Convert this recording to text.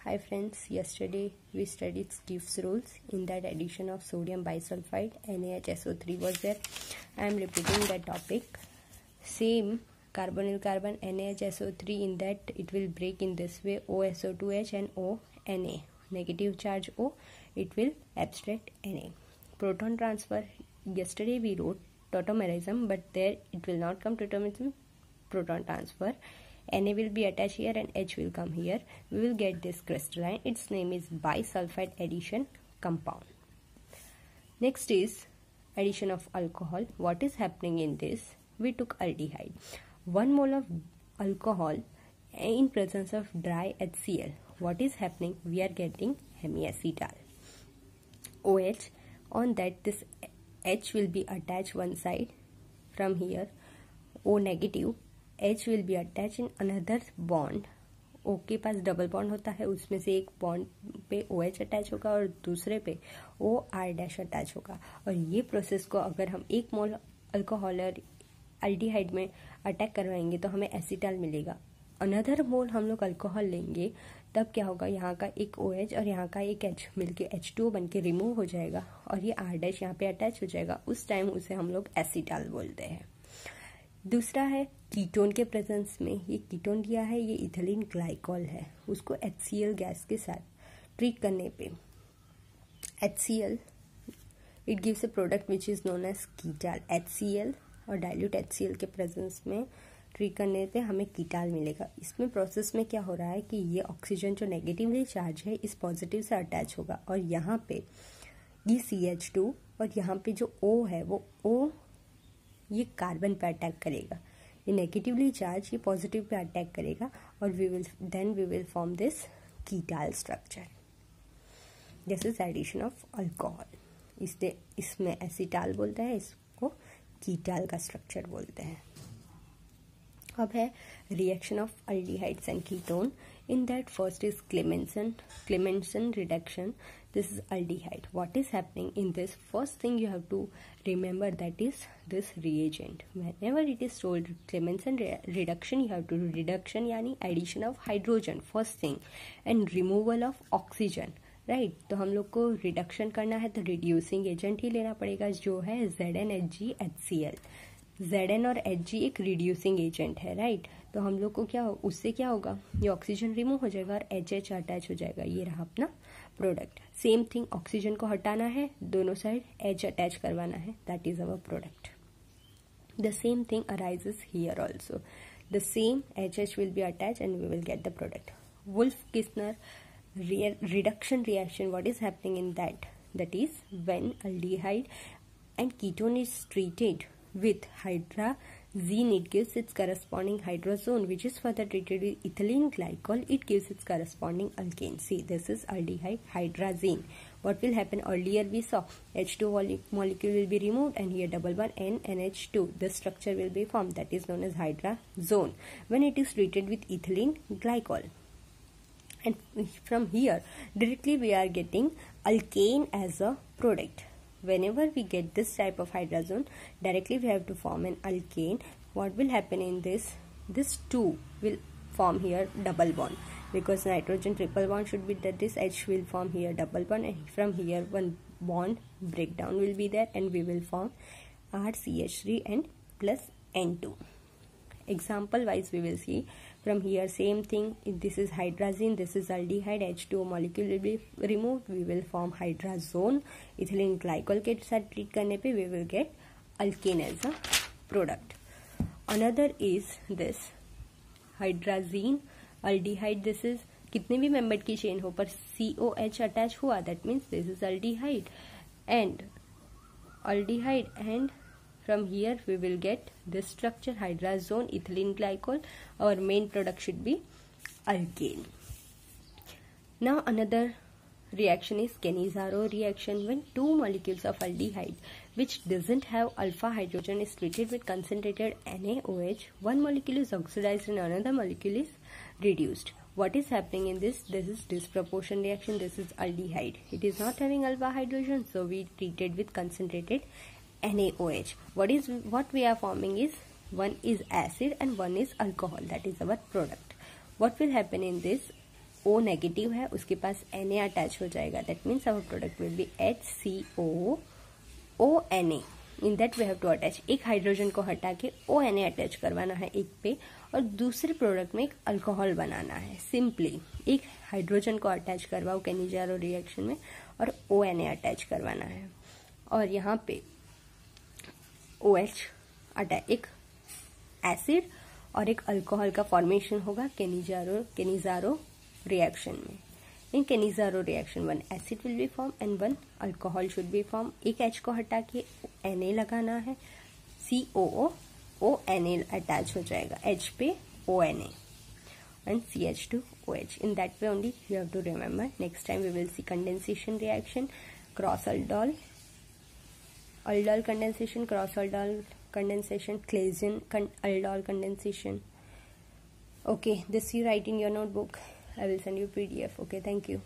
Hi friends, yesterday we studied Gibbs rules. In that addition of sodium bisulfite NaHSO3 was there. I am repeating that topic. Same carbonyl carbon NaHSO3, in that it will break in this way: OSO2H and ONa. Negative charge O, it will abstract Na. Proton transfer, yesterday we wrote tautomerism, but there it will not come tautomerism, proton transfer. Na will be attached here and H will come here. We will get this crystalline. Its name is bisulfite addition compound. Next is addition of alcohol. What is happening in this? We took aldehyde. 1 mole of alcohol in presence of dry HCl. What is happening? We are getting hemiacetal. OH. On that, this H will be attached one side from here. O negative. H will be attached in another bond. O के पास double bond होता है, उसमें से एक bond पे OH attach होगा और दूसरे पे OR- अटैच होगा. और ये प्रोसेस को अगर हम 1 मोल अल्कोहल और एल्डिहाइड में अटैक करवाएंगे तो हमें एसिटाल मिलेगा. अनदर मोल हम लोग अल्कोहल लेंगे तब क्या होगा, यहाँ का एक OH और यहाँ का एक H मिलके H2O बन के रिमूव हो जाएगा और ये R- यहाँ पे अटैच हो जाएगा. उस टाइम उसे हम लोग एसिटाल बोलते हैं. दूसरा है कीटोन के प्रेजेंस में. ये कीटोन लिया है, ये इथिलीन ग्लाइकॉल है. उसको HCl गैस के साथ ट्रीट करने पे HCl it gives a product which is known as ketal. HCl और डाइल्यूट HCl के प्रेजेंस में ट्रीट करने पे हमें कीटाल मिलेगा. इसमें प्रोसेस में क्या हो रहा है कि ये ऑक्सीजन जो नेगेटिवली चार्ज है इस पॉजिटिव से अटैच होगा और यहाँ पे ये CH2 और यहाँ पे जो O है वो O ये कार्बन पे अटैक करेगा. ये नेगेटिवली चार्ज ये पॉजिटिव पे अटैक करेगा और we will form this ketal structure. This is addition of alcohol. इसमें एसिटाल बोलते हैं, इसको कीटाल का स्ट्रक्चर बोलते हैं. अब है reaction of aldehydes and ketone. In that, first is Clemmensen reduction. This is aldehyde. What is happening in this? First thing you have to remember, that is this reagent. Whenever it is told Clemmensen reduction, you have to do reduction यानी addition of hydrogen first thing and removal of oxygen. Right तो हम लोग को reduction करना है तो reducing agent ही लेना पड़ेगा जो है ZnHgHCl. Zn और Hg एक रिड्यूसिंग एजेंट है. राइट तो हम लोग को उससे क्या होगा, ये ऑक्सीजन रिमूव हो जाएगा और HH अटैच हो जाएगा. ये रहा अपना प्रोडक्ट. सेम थिंग, ऑक्सीजन को हटाना है, दोनों साइड H अटैच करवाना है. That is our product. The same thing arises here also. The same HH will be attach and we will get the product. Wolff-Kishner reduction reaction, what is happening in that? That is when aldehyde and ketone is treated with hydrazine, it gives its corresponding hydrazone, which is further treated with ethylene glycol, it gives its corresponding alkane. See, this is aldehyde, hydrazine. What will happen? Earlier we saw H2 molecule will be removed and here double bond NH2. This structure will be formed, that is known as hydrazone when it is treated with ethylene glycol. And from here directly we are getting alkane as a product. Whenever we get this type of hydrazone, directly we have to form an alkane. What will happen in this? This 2 will form here double bond, because nitrogen triple bond should be that this H will form here double bond, and from here one bond breakdown will be there and we will form RCH3 and plus N2. Example wise we will see. From here same thing, if this is hydrazine, this is aldehyde, H2O molecule will be removed, we will form hydrazone. Ethylene glycol के साथ treat करने पे we will get alkane as a product. Another is this hydrazine aldehyde. This is कितने भी member की chain हो पर COH attach हुआ, that means this is aldehyde and from here we will get this structure, hydrazone, ethylene glycol. Our main product should be alkane. Now another reaction is Cannizzaro reaction. When 2 molecules of aldehyde which doesn't have alpha hydrogen is treated with concentrated NaOH, one molecule is oxidized and another molecule is reduced. What is happening in this? This is disproportion reaction. This is aldehyde. It is not having alpha hydrogen, so we treated with concentrated NaOH. What we are forming is, one is acid and one is alcohol. That is our product. What will happen in this? O negative है उसके पास Na attach हो जाएगा. That means our product will be HCOONA. In that we have to attach. एक hydrogen को हटा के ONA attach करवाना है एक पे और दूसरे प्रोडक्ट में एक अल्कोहल बनाना है. सिंपली एक हाइड्रोजन को अटैच करवाओ केनिजारो रिएक्शन में और ONA अटैच करवाना है और यहाँ पे OH अटैच, एक एसिड और एक अल्कोहल का फॉर्मेशन होगा केनिजारो रिएक्शन में. In Cannizzaro reaction 1 acid will be form and 1 alcohol should be form. एक H को हटा के Na लगाना है, COO ONA अटैच हो जाएगा, H पे ONA and CH2OH. In that way only you have to remember. Next time we will see condensation reaction, cross aldol condensation, cross aldol condensation, Claisen aldol condensation. Okay, this you write in your notebook. I will send you PDF. Okay, thank you.